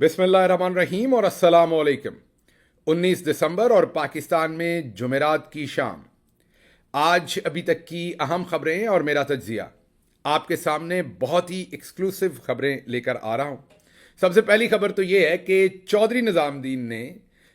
बिस्मिल्लाहिर्रहमानिर्रहीम और अस्सलाम वालेकुम। 19 दिसंबर और पाकिस्तान में जुमेरात की शाम। आज अभी तक की अहम खबरें और मेरा तज्जिया आपके सामने बहुत ही एक्सक्लूसिव खबरें लेकर आ रहा हूं। सबसे पहली खबर तो यह है कि चौधरी निजामुद्दीन ने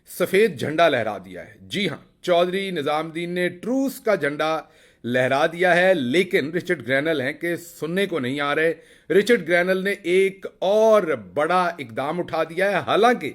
सफ़ेद झंडा लहरा दिया है। जी हां, चौधरी निजामुद्दीन ने ट्रूस का झंडा लहरा दिया है, लेकिन रिचर्ड ग्रैनल हैं कि सुनने को नहीं आ रहे। रिचर्ड ग्रैनल ने एक और बड़ा इकदाम उठा दिया है। हालांकि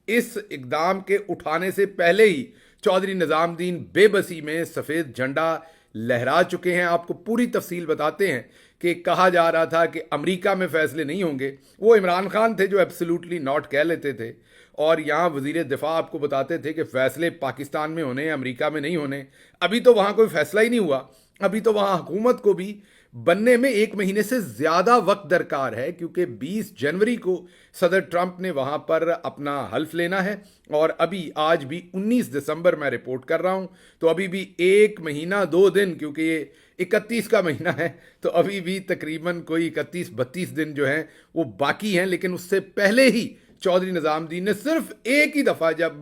इस इकदाम के उठाने से पहले ही चौधरी निजामुद्दीन बेबसी में सफ़ेद झंडा लहरा चुके हैं। आपको पूरी तफसील बताते हैं कि कहा जा रहा था कि अमेरिका में फैसले नहीं होंगे। वो इमरान खान थे जो एब्सोल्युटली नॉट कह लेते थे, और यहाँ वजीर दिफा आपको बताते थे कि फैसले पाकिस्तान में होने, अमेरिका में नहीं होने। अभी तो वहाँ कोई फैसला ही नहीं हुआ। अभी तो वहाँ हुकूमत को भी बनने में 1 महीने से ज़्यादा वक्त दरकार है, क्योंकि 20 जनवरी को सदर ट्रंप ने वहाँ पर अपना हल्फ लेना है। और अभी आज भी 19 दिसंबर मैं रिपोर्ट कर रहा हूँ, तो अभी भी 1 महीना 2 दिन, क्योंकि ये 31 का महीना है, तो अभी भी तकरीबन कोई 31-32 दिन जो हैं वो बाकी हैं। लेकिन उससे पहले ही चौधरी निजामुद्दीन ने सिर्फ एक ही दफ़ा, जब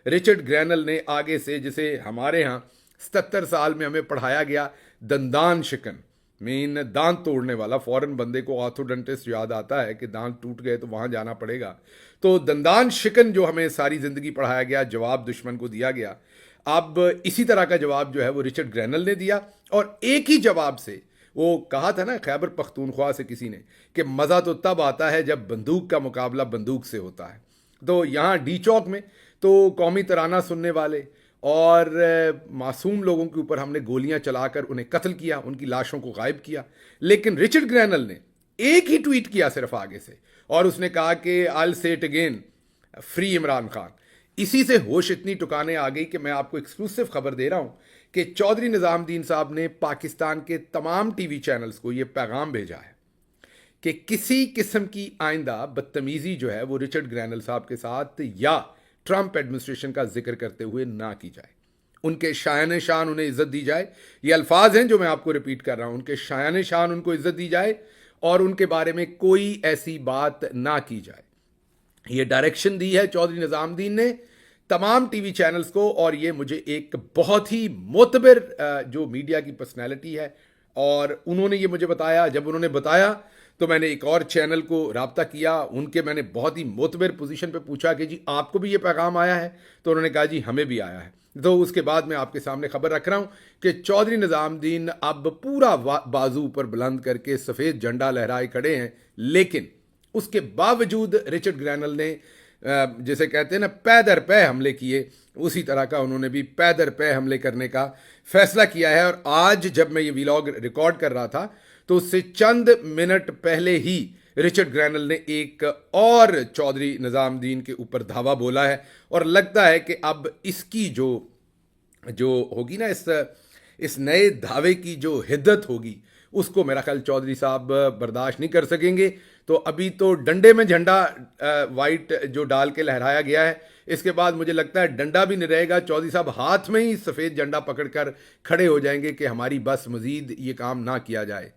रिचर्ड ग्रैनल ने आगे से, जिसे हमारे यहाँ 77 साल में हमें पढ़ाया गया, दंदान शिकन, मीन दांत तोड़ने वाला, फॉरेन बंदे को ऑर्थोडोंटिस्ट याद आता है कि दांत टूट गए तो वहाँ जाना पड़ेगा। तो दंदान शिकन जो हमें सारी ज़िंदगी पढ़ाया गया, जवाब दुश्मन को दिया गया। अब इसी तरह का जवाब जो है वो रिचर्ड ग्रैनल ने दिया, और एक ही जवाब से वो कहा था ना खैबर पख्तूनख्वा से किसी ने कि मज़ा तो तब आता है जब बंदूक का मुकाबला बंदूक से होता है। तो यहाँ डी चौक में तो कौमी तराना सुनने वाले और मासूम लोगों के ऊपर हमने गोलियां चलाकर उन्हें कत्ल किया, उनकी लाशों को गायब किया। लेकिन रिचर्ड ग्रैनल ने एक ही ट्वीट किया सिर्फ आगे से, और उसने कहा कि आई से it again, free Imran Khan. इसी से होश इतनी टुकाने आ गई कि मैं आपको एक्सक्लूसिव खबर दे रहा हूं कि चौधरी निजामुद्दीन साहब ने पाकिस्तान के तमाम टीवी चैनल्स को यह पैगाम भेजा है कि किसी किस्म की आइंदा बदतमीजी जो है वो रिचर्ड ग्रैनल साहब के साथ या ट्रंप एडमिनिस्ट्रेशन का जिक्र करते हुए ना की जाए। उनके शायान शान उन्हें इज्जत दी जाए। ये अल्फाज हैं जो मैं आपको रिपीट कर रहा हूं, उनके शायान शान उनको इज्जत दी जाए और उनके बारे में कोई ऐसी बात ना की जाए। ये डायरेक्शन दी है चौधरी निजामुद्दीन ने तमाम टीवी चैनल्स को। और ये मुझे एक बहुत ही मोतबर जो मीडिया की पर्सनैलिटी है, और उन्होंने ये मुझे बताया। जब उन्होंने बताया तो मैंने एक और चैनल को राब्ता किया, उनके मैंने बहुत ही मोतबर पोजीशन पे पूछा कि जी आपको भी ये पैगाम आया है? तो उन्होंने कहा जी हमें भी आया है। तो उसके बाद मैं आपके सामने खबर रख रहा हूं कि चौधरी निजामुद्दीन अब पूरा बाजू ऊपर बुलंद करके सफ़ेद झंडा लहराए खड़े हैं। लेकिन उसके बावजूद रिचर्ड ग्रैनल ने जैसे कहते हैं ना पै दर पै हमले किए, उसी तरह का उन्होंने भी पै दर पै हमले करने का फैसला किया है। और आज जब मैं ये व्लॉग रिकॉर्ड कर रहा था तो उससे चंद मिनट पहले ही रिचर्ड ग्रैनल ने एक और चौधरी निजामुद्दीन के ऊपर धावा बोला है, और लगता है कि अब इसकी जो जो होगी ना, इस नए धावे की जो हिद्दत होगी, उसको मेरा ख्याल चौधरी साहब बर्दाश्त नहीं कर सकेंगे। तो अभी तो डंडे में झंडा वाइट जो डाल के लहराया गया है, इसके बाद मुझे लगता है डंडा भी नहीं रहेगा। चौधरी साहब हाथ में ही सफ़ेद झंडा पकड़कर खड़े हो जाएंगे कि हमारी बस मजीद ये काम ना किया जाए।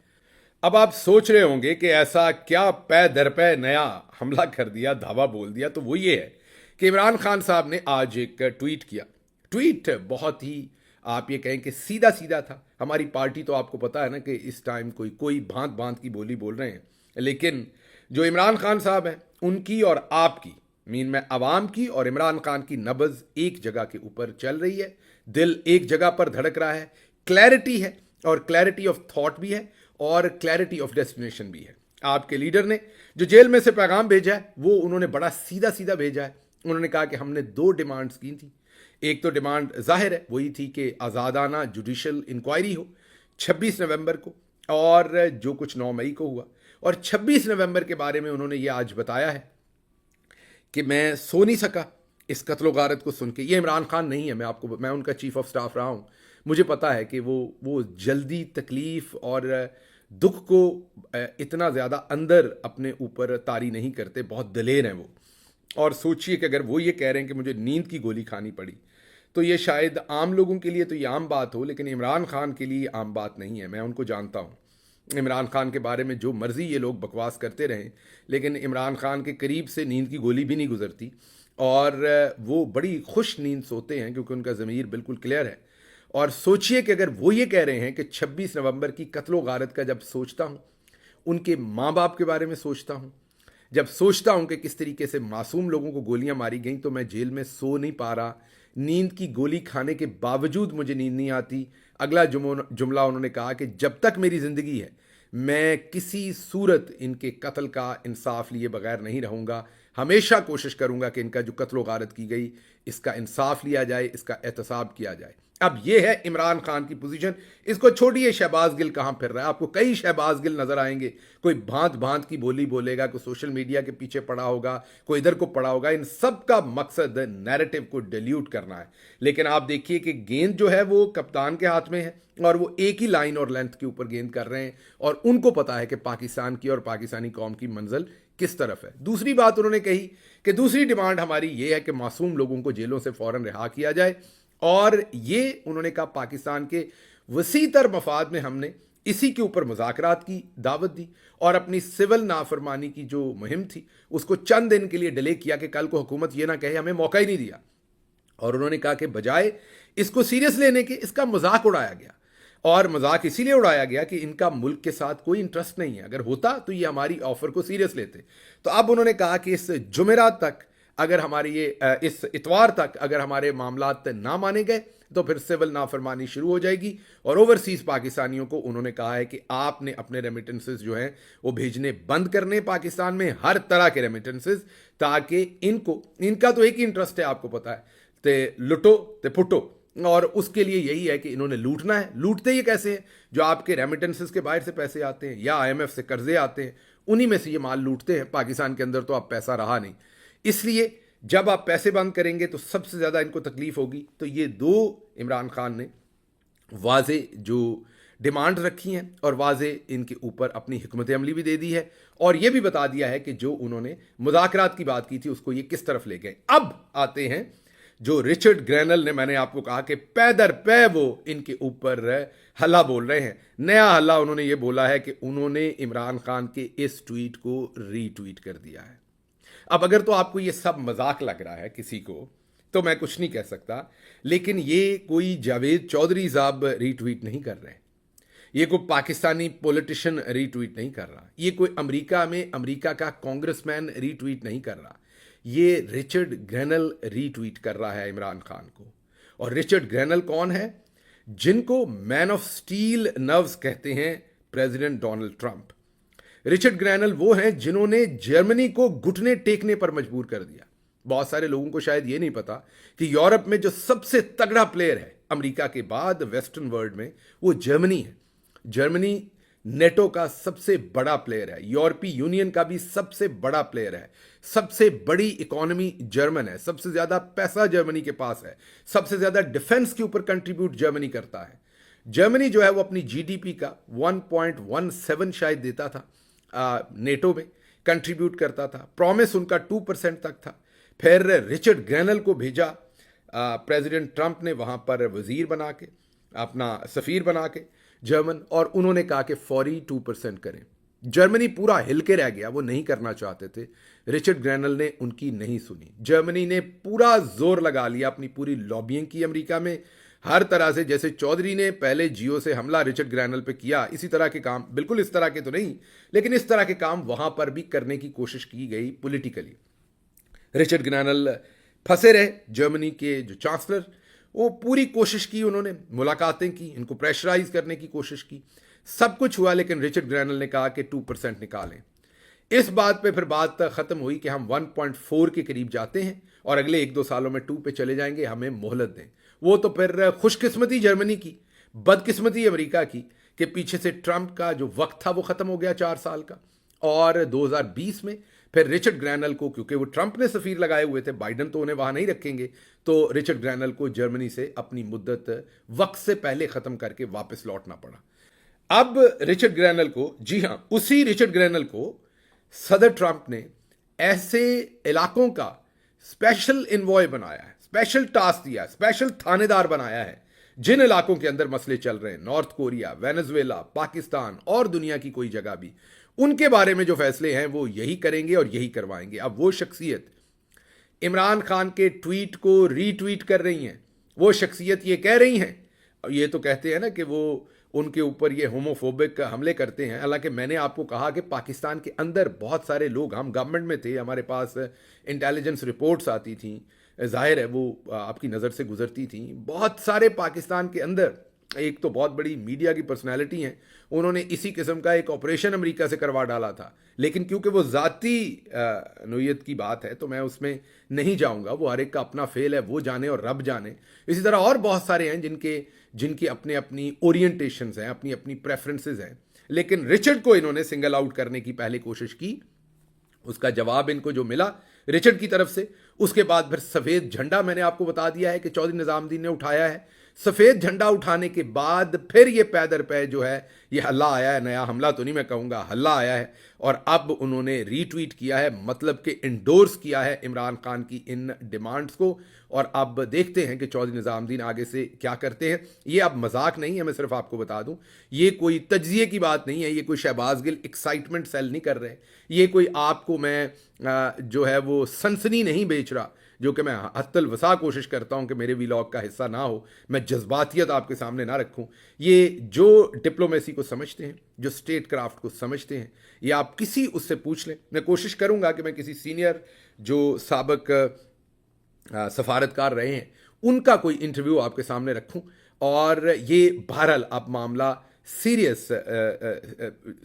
अब आप सोच रहे होंगे कि ऐसा क्या पै दर पै नया हमला कर दिया, धावा बोल दिया। तो वो ये है कि इमरान खान साहब ने आज एक ट्वीट किया। ट्वीट बहुत ही, आप ये कहें कि सीधा सीधा था। हमारी पार्टी तो आपको पता है ना कि इस टाइम कोई कोई भांत भांत की बोली बोल रहे हैं, लेकिन जो इमरान खान साहब हैं उनकी और आपकी, मीन में अवाम की और इमरान खान की नब्ज़ एक जगह के ऊपर चल रही है, दिल एक जगह पर धड़क रहा है। क्लैरिटी है, और क्लैरिटी ऑफ थॉट भी है, और क्लैरिटी ऑफ डेस्टिनेशन भी है। आपके लीडर ने जो जेल में से पैगाम भेजा है वो उन्होंने बड़ा सीधा सीधा भेजा है। उन्होंने कहा कि हमने 2 डिमांड्स की थी। एक तो डिमांड जाहिर है वही थी कि आज़ादाना जुडिशल इंक्वायरी हो 26 नवंबर को, और जो कुछ 9 मई को हुआ। और 26 नवंबर के बारे में उन्होंने ये आज बताया है कि मैं सो नहीं सका इस कत्लो गारत को सुन के। ये इमरान खान नहीं है, मैं उनका चीफ ऑफ स्टाफ रहा हूँ। मुझे पता है कि वो जल्दी तकलीफ़ और दुख को इतना ज़्यादा अंदर अपने ऊपर तारी नहीं करते, बहुत दलेर हैं वो। और सोचिए कि अगर वो ये कह रहे हैं कि मुझे नींद की गोली खानी पड़ी, तो ये शायद आम लोगों के लिए तो ये आम बात हो, लेकिन इमरान खान के लिए आम बात नहीं है। मैं उनको जानता हूँ, इमरान खान के बारे में जो मर्जी ये लोग बकवास करते रहें, लेकिन इमरान खान के करीब से नींद की गोली भी नहीं गुजरती और वो बड़ी खुश नींद सोते हैं क्योंकि उनका ज़मीर बिल्कुल क्लियर है। और सोचिए कि अगर वो ये कह रहे हैं कि 26 नवंबर की कत्लो गारत का जब सोचता हूँ, उनके माँ बाप के बारे में सोचता हूँ, जब सोचता हूँ कि किस तरीके से मासूम लोगों को गोलियां मारी गई, तो मैं जेल में सो नहीं पा रहा। नींद की गोली खाने के बावजूद मुझे नींद नहीं आती। अगला जुमला उन्होंने कहा कि जब तक मेरी ज़िंदगी है मैं किसी सूरत इनके कत्ल का इंसाफ लिए बगैर नहीं रहूँगा। हमेशा कोशिश करूँगा कि इनका जो कत्ल गारत की गई इसका इंसाफ लिया जाए, इसका एहतसाब किया जाए। अब ये है इमरान खान की पोजीशन। इसको छोड़िए शहबाज गिल कहाँ फिर रहा है, आपको कई शहबाज गिल नजर आएंगे। कोई भांत भांत की बोली बोलेगा, कोई सोशल मीडिया के पीछे पड़ा होगा, कोई इधर को पड़ा होगा। इन सब का मकसद नैरेटिव को डिल्यूट करना है। लेकिन आप देखिए कि गेंद जो है वो कप्तान के हाथ में है और वो एक ही लाइन और लेंथ के ऊपर गेंद कर रहे हैं और उनको पता है कि पाकिस्तान की और पाकिस्तानी कौम की मंजिल किस तरफ है। दूसरी बात उन्होंने कही कि दूसरी डिमांड हमारी ये है कि मासूम लोगों को जेलों से फौरन रिहा किया जाए और ये उन्होंने कहा पाकिस्तान के वसीतर मफाद में हमने इसी के ऊपर मुज़ाकरात की दावत दी और अपनी सिविल नाफरमानी की जो मुहिम थी उसको चंद दिन के लिए डिले किया कि कल को हुकूमत ये ना कहे हमें मौका ही नहीं दिया। और उन्होंने कहा कि बजाय इसको सीरियस लेने के इसका मजाक उड़ाया गया और मजाक इसीलिए उड़ाया गया कि इनका मुल्क के साथ कोई इंटरेस्ट नहीं है। अगर होता तो ये हमारी ऑफर को सीरियस लेते। तो अब उन्होंने कहा कि इस जुमेरात तक अगर हमारी ये इस इतवार तक अगर हमारे मामलात ना माने गए तो फिर सिविल नाफरमानी शुरू हो जाएगी। और ओवरसीज पाकिस्तानियों को उन्होंने कहा है कि आपने अपने रेमिटेंसेस जो हैं वो भेजने बंद करने पाकिस्तान में, हर तरह के रेमिटेंसेस, ताकि इनका तो एक ही इंटरेस्ट है, आपको पता है, ते लुटो ते फुटो। और उसके लिए यही है कि इन्होंने लूटना है। लूटते ये कैसे हैं? जो आपके रेमिटेंसेस के बाहर से पैसे आते हैं या IMF से कर्जे आते हैं उन्हीं में से ये माल लूटते हैं। पाकिस्तान के अंदर तो अब पैसा रहा नहीं, इसलिए जब आप पैसे बंद करेंगे तो सबसे ज़्यादा इनको तकलीफ होगी। तो ये दो इमरान खान ने वाजे जो डिमांड रखी हैं और वाजे इनके ऊपर अपनी हिकमत अमली भी दे दी है और ये भी बता दिया है कि जो उन्होंने मुज़ाकरात की बात की थी उसको ये किस तरफ ले गए। अब आते हैं जो रिचर्ड ग्रैनल ने, मैंने आपको कहा कि पै दर पै वो इनके ऊपर हल्ला बोल रहे हैं। नया हल्ला उन्होंने ये बोला है कि उन्होंने इमरान खान के इस ट्वीट को रीट्वीट कर दिया है। अब अगर तो आपको ये सब मजाक लग रहा है किसी को तो मैं कुछ नहीं कह सकता, लेकिन ये कोई जावेद चौधरी साहब रीट्वीट नहीं कर रहे, ये कोई पाकिस्तानी पॉलिटिशियन रीट्वीट नहीं कर रहा, ये कोई अमेरिका में अमेरिका का कांग्रेसमैन रीट्वीट नहीं कर रहा, ये रिचर्ड ग्रैनल रीट्वीट कर रहा है इमरान खान को। और रिचर्ड ग्रैनल कौन है? जिनको मैन ऑफ स्टील नर्व्स कहते हैं प्रेसिडेंट डोनाल्ड ट्रंप। रिचर्ड ग्रैनल वो हैं जिन्होंने जर्मनी को घुटने टेकने पर मजबूर कर दिया। बहुत सारे लोगों को शायद ये नहीं पता कि यूरोप में जो सबसे तगड़ा प्लेयर है अमेरिका के बाद वेस्टर्न वर्ल्ड में, वो जर्मनी है। जर्मनी नेटो का सबसे बड़ा प्लेयर है, यूरोपीय यूनियन का भी सबसे बड़ा प्लेयर है, सबसे बड़ी इकोनॉमी जर्मन है, सबसे ज्यादा पैसा जर्मनी के पास है, सबसे ज्यादा डिफेंस के ऊपर कंट्रीब्यूट जर्मनी करता है। जर्मनी जो है वो अपनी GDP का 1.17 शायद देता था, नेटो में कंट्रीब्यूट करता था। प्रॉमिस उनका 2% तक था। फिर रिचर्ड ग्रैनल को भेजा प्रेसिडेंट ट्रंप ने वहां पर वजीर बना के, अपना सफीर बना के जर्मन, और उन्होंने कहा कि फौरी 2% करें। जर्मनी पूरा हिल के रह गया, वो नहीं करना चाहते थे। रिचर्ड ग्रैनल ने उनकी नहीं सुनी। जर्मनी ने पूरा जोर लगा लिया, अपनी पूरी लॉबिंग की अमेरिका में, हर तरह से। जैसे चौधरी ने पहले जियो से हमला रिचर्ड ग्रैनल पे किया, इसी तरह के काम, बिल्कुल इस तरह के तो नहीं, लेकिन इस तरह के काम वहां पर भी करने की कोशिश की गई पॉलिटिकली। रिचर्ड ग्रैनल फंसे रहे। जर्मनी के जो चांसलर, वो पूरी कोशिश की, उन्होंने मुलाकातें की, इनको प्रेशराइज करने की कोशिश की, सब कुछ हुआ, लेकिन रिचर्ड ग्रैनल ने कहा कि 2% निकालें। इस बात पे फिर बात खत्म हुई कि हम 1.4 के करीब जाते हैं और अगले 1-2 सालों में 2 पे चले जाएंगे, हमें मोहलत दें। वो तो फिर खुशकिस्मती जर्मनी की, बदकिस्मती अमेरिका की कि पीछे से ट्रंप का जो वक्त था वो खत्म हो गया 4 साल का। और 2020 में फिर रिचर्ड ग्रैनल को, क्योंकि वो ट्रंप ने सफीर लगाए हुए थे, बाइडन तो उन्हें वहां नहीं रखेंगे, तो रिचर्ड ग्रैनल को जर्मनी से अपनी मुद्दत वक्त से पहले खत्म करके वापस लौटना पड़ा। अब रिचर्ड ग्रैनल को, जी हां, उसी रिचर्ड ग्रैनल को सदर ट्रंप ने ऐसे इलाकों का स्पेशल इन्वॉय बनाया है, स्पेशल टास्क दिया, स्पेशल थानेदार बनाया है जिन इलाकों के अंदर मसले चल रहे हैं, नॉर्थ कोरिया, वेनेजुएला, पाकिस्तान और दुनिया की कोई जगह भी, उनके बारे में जो फैसले हैं वो यही करेंगे और यही करवाएंगे। अब वो शख्सियत इमरान खान के ट्वीट को रीट्वीट कर रही हैं, वो शख्सियत ये कह रही हैं, ये तो कहते हैं ना कि वो उनके ऊपर ये होमोफोबिक हमले करते हैं। हालांकि मैंने आपको कहा कि पाकिस्तान के अंदर बहुत सारे लोग, हम गवर्नमेंट में थे, हमारे पास इंटेलिजेंस रिपोर्ट्स आती थी, जाहिर है वो आपकी नज़र से गुजरती थी। बहुत सारे पाकिस्तान के अंदर, एक तो बहुत बड़ी मीडिया की पर्सनैलिटी हैं, उन्होंने इसी किस्म का एक ऑपरेशन अमेरिका से करवा डाला था, लेकिन क्योंकि वो ज़ाती नोयत की बात है तो मैं उसमें नहीं जाऊंगा, वो हर एक का अपना फेल है, वो जाने और रब जाने। इसी तरह और बहुत सारे हैं जिनकी अपने अपनी ओरिएंटेशंस हैं, अपनी अपनी प्रेफरेंसेस हैं, लेकिन रिचर्ड को इन्होंने सिंगल आउट करने की पहले कोशिश की। उसका जवाब इनको जो मिला रिचर्ड की तरफ से, उसके बाद फिर सफ़ेद झंडा मैंने आपको बता दिया है कि चौधरी निज़ामुद्दीन ने उठाया है। सफ़ेद झंडा उठाने के बाद फिर ये पै दर पै जो है ये हल्ला आया है, नया हमला तो नहीं मैं कहूँगा, हल्ला आया है, और अब उन्होंने रीट्वीट किया है, मतलब कि इंडोर्स किया है इमरान खान की इन डिमांड्स को। और अब देखते हैं कि चौधरी निज़ामुद्दीन आगे से क्या करते हैं। ये अब मजाक नहीं है, मैं सिर्फ आपको बता दूं, ये कोई तज्जिए की बात नहीं है, ये कोई शहबाज गिल एक्साइटमेंट सेल नहीं कर रहे, ये कोई आपको मैं जो है वो सनसनी नहीं बेच रहा, जो कि मैं हत्तल वसा कोशिश करता हूं कि मेरे व्लॉग का हिस्सा ना हो, मैं जज्बातियत आपके सामने ना रखूं। ये जो डिप्लोमेसी को समझते हैं, जो स्टेट क्राफ्ट को समझते हैं, ये आप किसी उससे पूछ लें। मैं कोशिश करूंगा कि मैं किसी सीनियर जो साबिक सफारतकार रहे हैं उनका कोई इंटरव्यू आपके सामने रखूं, और ये बहरहाल अब मामला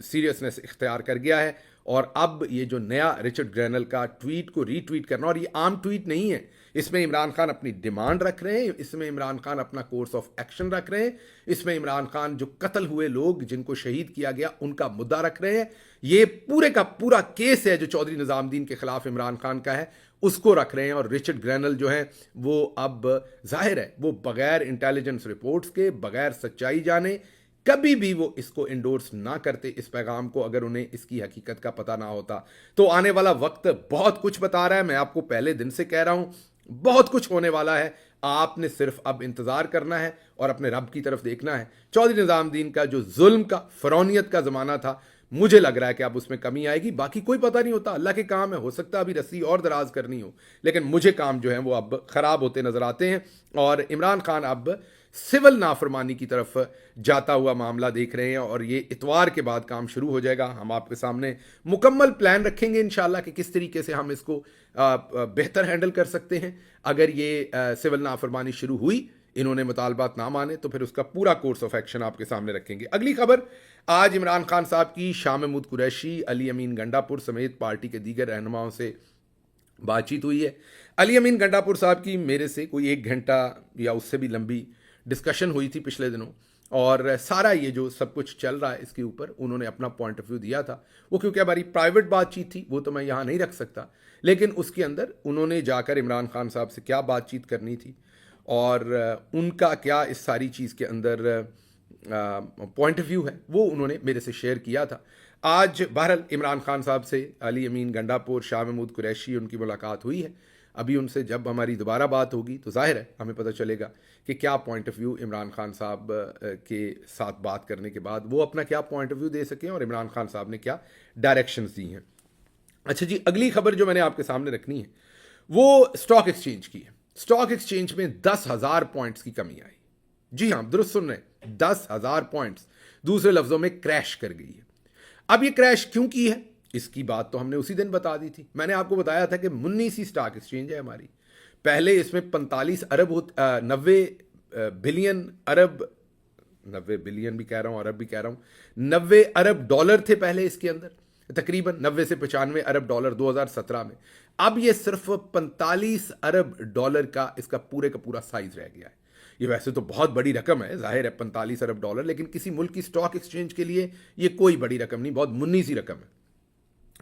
सीरियसनेस इख्तियार कर गया है। और अब ये जो नया रिचर्ड ग्रैनल का ट्वीट को रीट्वीट करना, और ये आम ट्वीट नहीं है, इसमें इमरान खान अपनी डिमांड रख रहे हैं, इसमें इमरान खान अपना कोर्स ऑफ एक्शन रख रहे हैं, इसमें इमरान खान जो कत्ल हुए लोग जिनको शहीद किया गया उनका मुद्दा रख रहे हैं। ये पूरे का पूरा केस है जो चौधरी निज़ामुद्दीन के खिलाफ इमरान खान का है, उसको रख रहे हैं। और रिचर्ड ग्रैनल जो है वो अब जाहिर है वो बगैर इंटेलिजेंस रिपोर्ट्स के, बगैर सच्चाई जाने कभी भी वो इसको इंडोर्स ना करते, इस पैगाम को, अगर उन्हें इसकी हकीकत का पता ना होता। तो आने वाला वक्त बहुत कुछ बता रहा है, मैं आपको पहले दिन से कह रहा हूं, बहुत कुछ होने वाला है। आपने सिर्फ अब इंतजार करना है और अपने रब की तरफ देखना है। चौधरी निज़ामुद्दीन का जो जुल्म का, फरौनियत का जमाना था, मुझे लग रहा है कि अब उसमें कमी आएगी। बाकी कोई पता नहीं होता, अल्लाह के काम है, हो सकता है अभी रस्सी और दराज करनी हो, लेकिन मुझे काम जो है वो अब खराब होते नजर आते हैं। और इमरान खान अब सिविल नाफरमानी की तरफ जाता हुआ मामला देख रहे हैं, और ये इतवार के बाद काम शुरू हो जाएगा। हम आपके सामने मुकम्मल प्लान रखेंगे इंशाल्लाह कि किस तरीके से हम इसको बेहतर हैंडल कर सकते हैं। अगर ये सिविल नाफरमानी शुरू हुई, इन्होंने मुतालबात ना माने, तो फिर उसका पूरा कोर्स ऑफ एक्शन आपके सामने रखेंगे। अगली खबर, आज इमरान खान साहब की शाह महमूद कुरैशी, अली अमीन गंडापुर समेत पार्टी के दीगर रहनुमाओं से बातचीत हुई है। अली अमीन गंडापुर साहब की मेरे से कोई 1 घंटा या उससे भी लंबी डिस्कशन हुई थी पिछले दिनों, और सारा ये जो सब कुछ चल रहा है इसके ऊपर उन्होंने अपना पॉइंट ऑफ व्यू दिया था। वो क्योंकि हमारी प्राइवेट बातचीत थी, वो तो मैं यहाँ नहीं रख सकता, लेकिन उसके अंदर उन्होंने जाकर इमरान खान साहब से क्या बातचीत करनी थी और उनका क्या इस सारी चीज़ के अंदर पॉइंट ऑफ व्यू है, वो उन्होंने मेरे से शेयर किया था। आज बहरहाल इमरान खान साहब से अली अमीन गंडापुर, शाह महमूद कुरैशी, उनकी मुलाकात हुई है। अभी उनसे जब हमारी दोबारा बात होगी तो जाहिर है हमें पता चलेगा कि क्या point of view Imran Khan साहब के साथ बात करने के बाद वो अपना क्या पॉइंट ऑफ व्यू दे सकें और इमरान खान साहब ने क्या डायरेक्शंस दी हैं। अच्छा जी, अगली खबर जो मैंने आपके सामने रखनी है वो स्टॉक एक्सचेंज की है। स्टॉक एक्सचेंज में 10,000 पॉइंट्स की कमी आई। जी हाँ, दुरुस्त सुन रहे हैं, 10,000 पॉइंट्स, दूसरे लफ्जों में क्रैश कर गई है। अब ये क्रैश क्यों की है, इसकी बात तो हमने उसी दिन बता दी थी। मैंने आपको बताया था कि मुन्नी सी स्टॉक एक्सचेंज है हमारी। पहले इसमें 45 अरब 90 बिलियन अरब, 90 बिलियन भी कह रहा हूं, अरब भी कह रहा हूं, 90 अरब डॉलर थे पहले इसके अंदर, तकरीबन 90 से 95 अरब डॉलर 2017 में। अब ये सिर्फ 45 अरब डॉलर का इसका पूरे का पूरा साइज रह गया है। ये वैसे तो बहुत बड़ी रकम है, जाहिर है 45 अरब डॉलर, लेकिन किसी मुल्क की स्टॉक एक्सचेंज के लिए ये कोई बड़ी रकम नहीं, बहुत मुन्नी सी रकम है।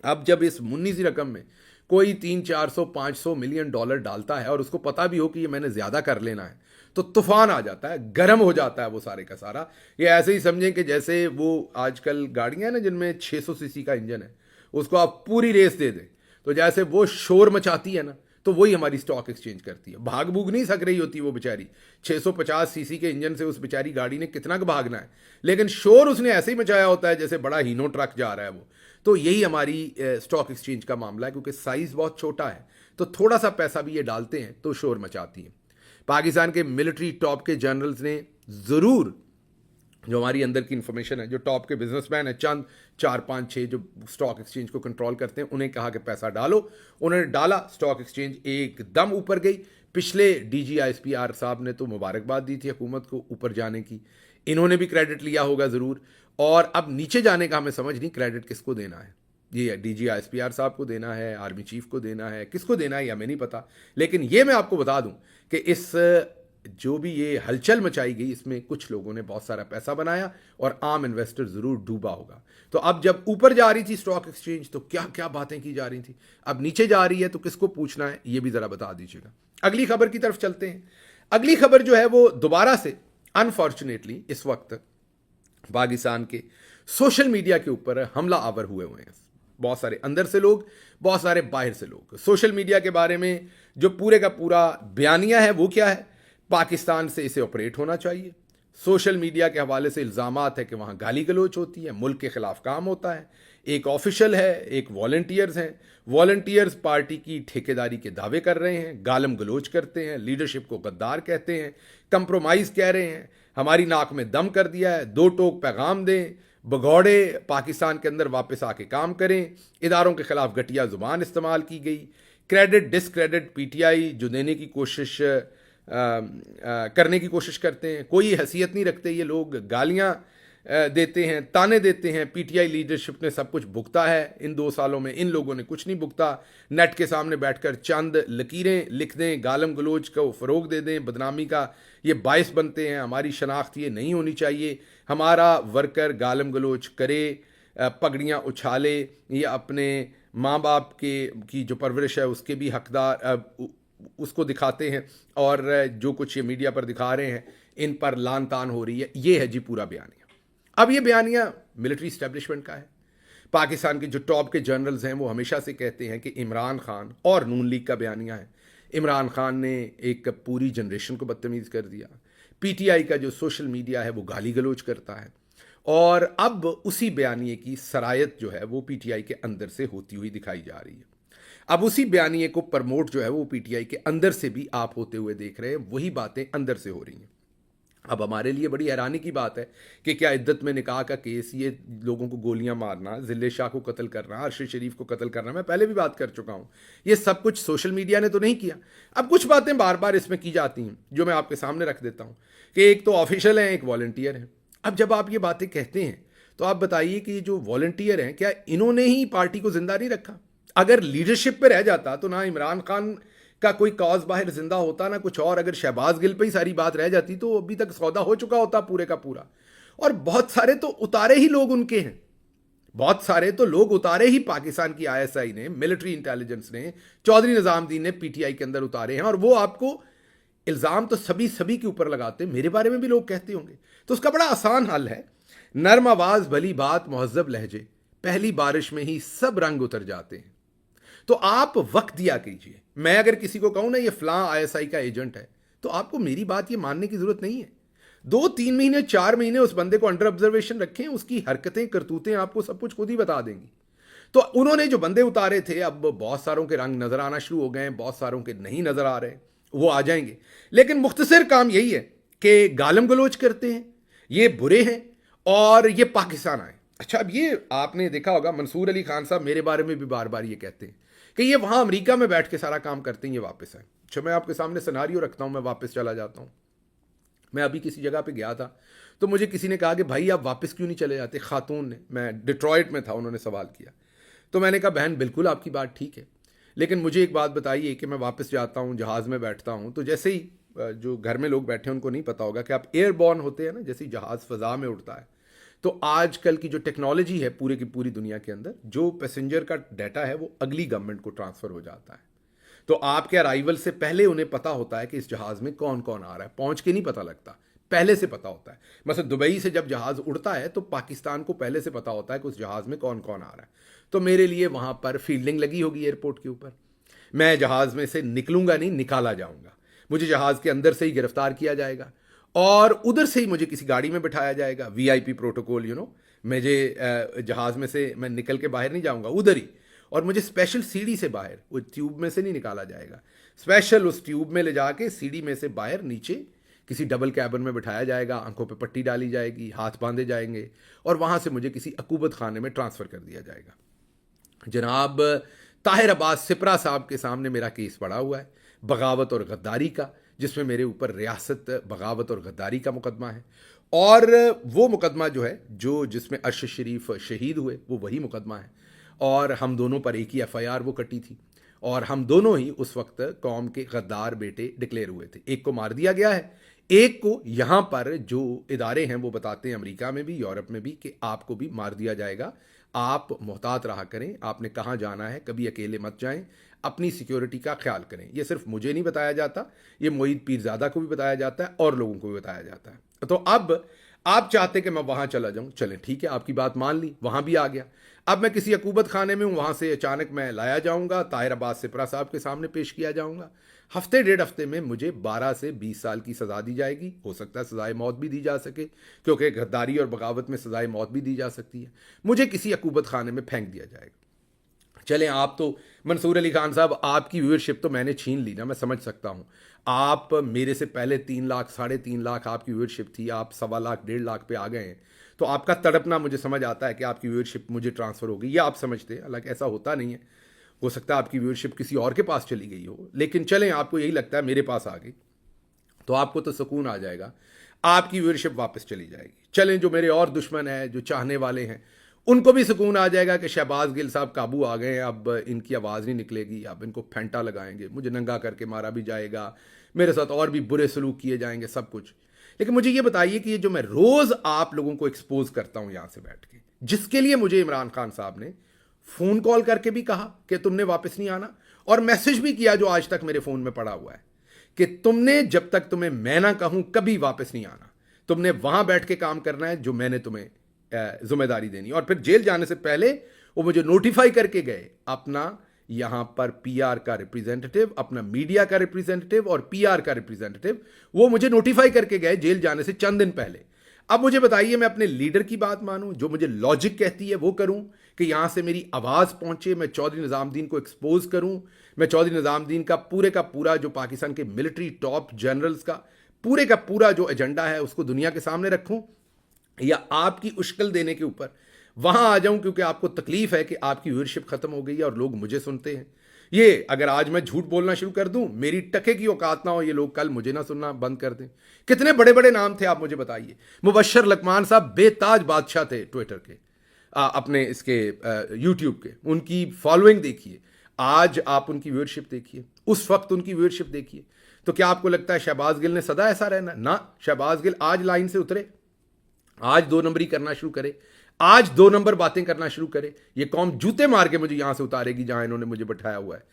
अब जब इस मुन्नी सी रकम में कोई 300-400-500 मिलियन डॉलर डालता है और उसको पता भी हो कि ये मैंने ज्यादा कर लेना है, तो तूफान आ जाता है, गर्म हो जाता है वो सारे का सारा। ये ऐसे ही समझें कि जैसे वो आजकल गाड़ियां हैं ना जिनमें 600 सीसी का इंजन है, उसको आप पूरी रेस दे दें तो जैसे वो शोर मचाती है ना, तो वही हमारी स्टॉक एक्सचेंज करती है। भाग भूग नहीं सक रही होती वो बेचारी, 650 सीसी के इंजन से उस बेचारी गाड़ी ने कितना का भागना है, लेकिन शोर उसने ऐसे ही मचाया होता है जैसे बड़ा हीनो ट्रक जा रहा है वो। तो यही हमारी स्टॉक एक्सचेंज का मामला है, क्योंकि साइज बहुत छोटा है तो थोड़ा सा पैसा भी ये डालते हैं तो शोर मचाती है। पाकिस्तान के मिलिट्री टॉप के जनरल्स ने ज़रूर, जो हमारी अंदर की इंफॉर्मेशन है, जो टॉप के बिजनेसमैन है, चंद 4 5 6 जो स्टॉक एक्सचेंज को कंट्रोल करते हैं, उन्हें कहा कि पैसा डालो। उन्होंने डाला, स्टॉक एक्सचेंज एकदम ऊपर गई। पिछले DGISPR साहब ने तो मुबारकबाद दी थी हुकूमत को ऊपर जाने की, इन्होंने भी क्रेडिट लिया होगा ज़रूर। और अब नीचे जाने का हमें समझ नहीं क्रेडिट किसको देना है, ये DGISPR साहब को देना है, आर्मी चीफ को देना है, किसको देना है हमें नहीं पता। लेकिन ये मैं आपको बता दूं कि इस जो भी ये हलचल मचाई गई, इसमें कुछ लोगों ने बहुत सारा पैसा बनाया और आम इन्वेस्टर जरूर डूबा होगा। तो अब जब ऊपर जा रही थी स्टॉक एक्सचेंज तो क्या क्या बातें की जा रही थी, अब नीचे जा रही है तो किसको पूछना है, ये भी जरा बता दीजिएगा। अगली खबर की तरफ चलते हैं। अगली खबर जो है वो दोबारा से अनफॉर्चुनेटली इस वक्त पाकिस्तान के सोशल मीडिया के ऊपर हमला आवर हुए हैं। बहुत सारे अंदर से लोग, बहुत सारे बाहर से लोग। सोशल मीडिया के बारे में जो पूरे का पूरा बयानिया है वो क्या है, पाकिस्तान से इसे ऑपरेट होना चाहिए। सोशल मीडिया के हवाले से इल्ज़ामात है कि वहाँ गाली गलोच होती है, मुल्क के ख़िलाफ़ काम होता है। एक ऑफिशियल है, एक वॉलंटियर्स हैं। वॉलंटियर्स पार्टी की ठेकेदारी के दावे कर रहे हैं, गालम गलोच करते हैं, लीडरशिप को गद्दार कहते हैं, कंप्रोमाइज़ कह रहे हैं, हमारी नाक में दम कर दिया है, दो टोक पैगाम दें, भगौड़े पाकिस्तान के अंदर वापस आके काम करें। इदारों के ख़िलाफ़ घटिया ज़ुबान इस्तेमाल की गई। क्रेडिट डिसक्रेडिट PTI जो देने की कोशिश करने की कोशिश करते हैं, कोई हैसियत नहीं रखते ये लोग, गालियां देते हैं, ताने देते हैं। PTI लीडरशिप ने सब कुछ भुगता है इन 2 सालों में, इन लोगों ने कुछ नहीं भुगता। नेट के सामने बैठकर चंद लकीरें लिख दें, गालम गलोच को फ़रोग दे दें, बदनामी का ये बायस बनते हैं। हमारी शनाख्त ये नहीं होनी चाहिए। हमारा वर्कर गालम गलोच करे, पगड़ियाँ उछाले, ये अपने माँ बाप की जो परवरिश है उसके भी हकदार उसको दिखाते हैं, और जो कुछ ये मीडिया पर दिखा रहे हैं इन पर लान तान हो रही है। ये है जी पूरा बयानिया। अब ये बयानिया मिलिट्री इस्टेब्लिशमेंट का है। पाकिस्तान के जो टॉप के जनरल्स हैं वो हमेशा से कहते हैं कि इमरान खान और नून लीग का बयानिया है। इमरान खान ने एक पूरी जनरेशन को बदतमीज़ कर दिया। PTI का जो सोशल मीडिया है वो गाली गलोच करता है, और अब उसी बयानिए की सरायत जो है वो PTI के अंदर से होती हुई दिखाई जा रही है। अब उसी बयानिए को प्रमोट जो है वो PTI के अंदर से भी आप होते हुए देख रहे हैं, वही बातें अंदर से हो रही हैं। अब हमारे लिए बड़ी हैरानी की बात है कि क्या इद्दत में निकाह का केस, ये लोगों को गोलियां मारना, जिले शाह को कत्ल करना, अरशद शरीफ को कत्ल करना, मैं पहले भी बात कर चुका हूं, ये सब कुछ सोशल मीडिया ने तो नहीं किया। अब कुछ बातें बार बार इसमें की जाती हैं जो मैं आपके सामने रख देता हूं कि एक तो ऑफिशियल है, एक वॉलंटियर है। अब जब आप ये बातें कहते हैं तो आप बताइए कि जो वॉलंटियर हैं क्या इन्होंने ही पार्टी को जिंदा नहीं रखा? अगर लीडरशिप पे रह जाता तो ना इमरान खान का कोई कॉज बाहर जिंदा होता ना कुछ और। अगर शहबाज गिल पे ही सारी बात रह जाती तो अभी तक सौदा हो चुका होता पूरे का पूरा। और बहुत सारे तो उतारे ही लोग उनके हैं, बहुत सारे तो लोग उतारे ही पाकिस्तान की ISI ने, मिलिट्री इंटेलिजेंस ने, चौधरी निजामुद्दीन ने PTI के अंदर उतारे हैं। और वो आपको इल्ज़ाम तो सभी के ऊपर लगाते, मेरे बारे में भी लोग कहते होंगे। तो उसका बड़ा आसान हल है, नर्म आवाज भली बात मुहज़्ज़ब लहजे, पहली बारिश में ही सब रंग उतर जाते हैं। तो आप वक्त दिया कीजिए। मैं अगर किसी को कहूं ना ये फलां ISI का एजेंट है, तो आपको मेरी बात ये मानने की जरूरत नहीं है। 2 3 महीने 4 महीने उस बंदे को अंडर ऑब्जर्वेशन रखें, उसकी हरकतें करतूतें आपको सब कुछ खुद ही बता देंगी। तो उन्होंने जो बंदे उतारे थे, अब बहुत सारों के रंग नजर आना शुरू हो गए हैं, बहुत सारों के नहीं नजर आ रहे, वो आ जाएंगे। लेकिन मुख्तसर काम यही है कि गालम गलोच करते हैं, ये बुरे हैं और ये पाकिस्तान आए। अच्छा, अब ये आपने देखा होगा मंसूर अली खान साहब मेरे बारे में भी बार बार ये कहते हैं कि ये वहां अमेरिका में बैठ के सारा काम करते हैं, ये वापस आए। अच्छा, मैं आपके सामने सिनारियो रखता हूं, मैं वापस चला जाता हूं। मैं अभी किसी जगह पे गया था तो मुझे किसी ने कहा कि भाई आप वापस क्यों नहीं चले जाते, खातून ने, मैं डिट्रॉइट में था, उन्होंने सवाल किया। तो मैंने कहा बहन बिल्कुल आपकी बात ठीक है, लेकिन मुझे एक बात बताइए कि मैं वापस जाता हूँ, जहाज़ में बैठता हूँ, तो जैसे ही जो घर में लोग बैठे हैं उनको नहीं पता होगा कि आप एयरबॉर्न होते हैं ना, जैसे ही जहाज़ फ़ज़ा में उड़ता है तो आजकल की जो टेक्नोलॉजी है पूरे की पूरी दुनिया के अंदर, जो पैसेंजर का डाटा है वो अगली गवर्नमेंट को ट्रांसफ़र हो जाता है। तो आपके अराइवल से पहले उन्हें पता होता है कि इस जहाज़ में कौन कौन आ रहा है, पहुंच के नहीं पता लगता, पहले से पता होता है। मतलब दुबई से जब जहाज़ उड़ता है तो पाकिस्तान को पहले से पता होता है कि उस जहाज़ में कौन कौन आ रहा है। तो मेरे लिए वहाँ पर फील्डिंग लगी होगी एयरपोर्ट के ऊपर। मैं जहाज़ में से निकलूंगा नहीं, निकाला जाऊंगा। मुझे जहाज़ के अंदर से ही गिरफ्तार किया जाएगा और उधर से ही मुझे किसी गाड़ी में बिठाया जाएगा। वीआईपी प्रोटोकॉल, मुझे जहाज़ में से मैं निकल के बाहर नहीं जाऊंगा, उधर ही। और मुझे स्पेशल सीढ़ी से बाहर, वो ट्यूब में से नहीं निकाला जाएगा, स्पेशल उस ट्यूब में ले जाके सीढ़ी में से बाहर नीचे किसी डबल कैबिन में बिठाया जाएगा, आंखों पे पट्टी डाली जाएगी, हाथ बांधे जाएंगे और वहां से मुझे किसी अकूबत खाने में ट्रांसफ़र कर दिया जाएगा। जनाब ताहिर अब्बास सिपरा साहब के सामने मेरा केस पड़ा हुआ है बगावत और गद्दारी का, जिसमें मेरे ऊपर रियासत बगावत और गद्दारी का मुकदमा है। और वो मुकदमा जो है, जिसमें अर्शद शरीफ शहीद हुए, वो वही मुकदमा है। और हम दोनों पर एक ही एफआईआर वो कटी थी और हम दोनों ही उस वक्त कौम के गद्दार बेटे डिक्लेयर हुए थे। एक को मार दिया गया है, एक को यहाँ पर जो इदारे हैं वो बताते हैं, अमेरिका में भी यूरोप में भी, कि आपको भी मार दिया जाएगा। आप मोहतात रहा करें, आपने कहाँ जाना है, कभी अकेले मत जाएं, अपनी सिक्योरिटी का ख्याल करें। ये सिर्फ मुझे नहीं बताया जाता, ये मोईद पीरजादा को भी बताया जाता है और लोगों को भी बताया जाता है। तो अब आप चाहते कि मैं वहां चला जाऊं, चलें ठीक है, आपकी बात मान ली, वहां भी आ गया। अब मैं किसी अकूबत खाने में हूं, वहां से अचानक मैं लाया जाऊंगा, ताहिर अब्बास सिपरा साहब के सामने पेश किया जाऊंगा। हफ्ते डेढ़ हफ्ते में मुझे 12 से 20 साल की सजा दी जाएगी। हो सकता है सजाए मौत भी दी जा सके, क्योंकि गद्दारी और बगावत में सजाए मौत भी दी जा सकती है। मुझे किसी अकूबत खाने में फेंक दिया जाएगा। चलें, आप तो मंसूर अली खान साहब, आपकी व्यूअरशिप तो मैंने छीन ली ना, मैं समझ सकता हूं। आप मेरे से पहले 3 लाख 3.5 लाख आपकी व्यूअरशिप थी, आप 1.25 लाख 1.5 लाख पे आ गए हैं। तो आपका तड़पना मुझे समझ आता है कि आपकी व्यूअरशिप मुझे ट्रांसफ़र हो गई, ये आप समझते हैं। हालांकि ऐसा होता नहीं है, हो सकता है आपकी व्यूअरशिप किसी और के पास चली गई हो, लेकिन चलें, आपको यही लगता है मेरे पास आ गई, तो आपको तो सुकून आ जाएगा, आपकी व्यूअरशिप वापस चली जाएगी। चलें, जो मेरे और दुश्मन हैं, जो चाहने वाले हैं, उनको भी सुकून आ जाएगा कि शहबाज गिल साहब काबू आ गए हैं, अब इनकी आवाज़ नहीं निकलेगी, अब इनको फेंटा लगाएंगे, मुझे नंगा करके मारा भी जाएगा, मेरे साथ और भी बुरे सलूक किए जाएंगे, सब कुछ। लेकिन मुझे ये बताइए कि ये जो मैं रोज़ आप लोगों को एक्सपोज करता हूं यहां से बैठ के, जिसके लिए मुझे इमरान खान साहब ने फ़ोन कॉल करके भी कहा कि तुमने वापस नहीं आना, और मैसेज भी किया जो आज तक मेरे फ़ोन में पड़ा हुआ है कि तुमने, जब तक तुम्हें मैं ना कहूं, कभी वापस नहीं आना, तुमने वहां बैठ के काम करना है जो मैंने तुम्हें जिम्मेदारी देनी। और फिर जेल जाने से पहले वो मुझे नोटिफाई करके गए, अपना यहां पर पीआर का रिप्रेजेंटेटिव, अपना मीडिया का रिप्रेजेंटेटिव और पीआर का रिप्रेजेंटेटिव, वो मुझे नोटिफाई करके गए जेल जाने से चंद दिन पहले। अब मुझे बताइए, मैं अपने लीडर की बात मानूं, जो मुझे लॉजिक कहती है वो करूं, कि यहां से मेरी आवाज पहुंचे, मैं चौधरी निजामुद्दीन को एक्सपोज करूं, मैं चौधरी निजामुद्दीन का पूरा जो पाकिस्तान के मिलिट्री टॉप जनरल्स का पूरा जो एजेंडा है उसको दुनिया के सामने रखूं, या आपकी उश्कल देने के ऊपर वहां आ जाऊं, क्योंकि आपको तकलीफ है कि आपकी व्यूअरशिप खत्म हो गई है और लोग मुझे सुनते हैं। ये अगर आज मैं झूठ बोलना शुरू कर दूं, मेरी टके की औकात ना हो, ये लोग कल मुझे ना सुनना बंद कर दें। कितने बड़े बड़े नाम थे आप मुझे बताइए। मुबश्शिर लकमान साहब बेताज बादशाह थे ट्विटर के, अपने इसके यूट्यूब के, उनकी फॉलोइंग देखिए, आज आप उनकी व्यूअरशिप देखिए, उस वक्त उनकी व्यूअरशिप देखिए। तो क्या आपको लगता है शहबाज गिल ने सदा ऐसा रहना? ना, शहबाज गिल आज लाइन से उतरे, आज 2 नंबरी करना शुरू करे, आज 2 नंबर बातें करना शुरू करे, ये कौम जूते मार के मुझे यहां से उतारेगी जहां इन्होंने मुझे बैठाया हुआ है।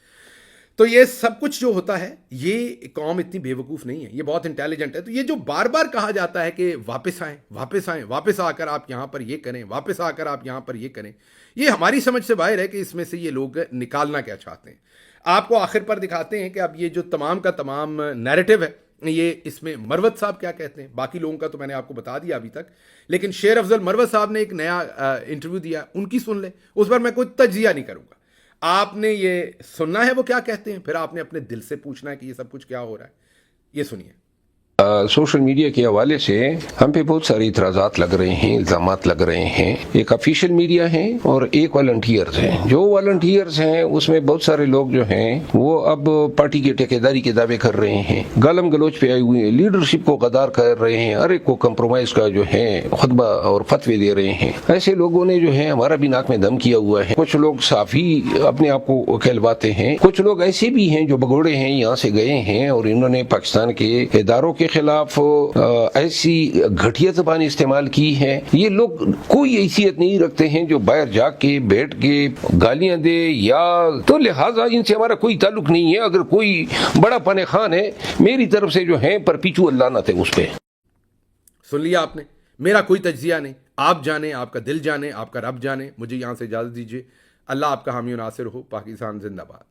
तो ये सब कुछ जो होता है, ये कौम इतनी बेवकूफ़ नहीं है, ये बहुत इंटेलिजेंट है। तो ये जो बार बार कहा जाता है कि वापस आएं, वापस आएं, वापस आकर आप यहां पर ये करें, वापस आकर आप यहां पर ये करें, ये हमारी समझ से बाहर है कि इसमें से ये लोग निकालना क्या चाहते हैं। आपको आखिर पर दिखाते हैं कि अब ये जो तमाम का तमाम नैरेटिव है, ये इसमें मरवत साहब क्या कहते हैं। बाकी लोगों का तो मैंने आपको बता दिया अभी तक, लेकिन शेर अफजल मरवत साहब ने एक नया इंटरव्यू दिया, उनकी सुन ले, उस पर मैं कोई तज्जिया नहीं करूंगा। आपने ये सुनना है वो क्या कहते हैं, फिर आपने अपने दिल से पूछना है कि ये सब कुछ क्या हो रहा है। ये सुनिए। सोशल मीडिया के हवाले से हम पे बहुत सारे इतराज़ात लग रहे हैं, इल्ज़ामात लग रहे हैं। एक ऑफिशियल मीडिया है और एक वॉलंटियर्स हैं। जो वॉलंटियर्स हैं उसमें बहुत सारे लोग जो हैं वो अब पार्टी की ठेकेदारी के दावे कर रहे हैं, गालम गलोच पे आए हुए हैं, लीडरशिप को गद्दार कर रहे हैं, हर एक को कंप्रोमाइज का जो है खुतबा और फतवे दे रहे हैं। ऐसे लोगों ने जो है हमारा भी नाक में दम किया हुआ है। कुछ लोग साफी अपने आप को कहलवाते हैं, कुछ लोग ऐसे भी हैं जो भगोड़े हैं, यहाँ से गए हैं और इन्होंने पाकिस्तान के इदारों के खिलाफ ऐसी घटिया ज़बान इस्तेमाल की है। ये लोग कोई हैसियत नहीं रखते हैं जो बाहर जाके बैठ के गालियां दे, या तो लिहाजा इनसे हमारा कोई ताल्लुक नहीं है। अगर कोई बड़ा पाने खान है मेरी तरफ से जो है पर पीछू लानत है उस पे। सुन लिया आपने, मेरा कोई तज्जिया नहीं, आप जाने, आपका दिल जाने, आपका रब जाने। मुझे यहां से इजाजत दीजिए। अल्लाह आपका हामी नासिर हो। पाकिस्तान जिंदाबाद।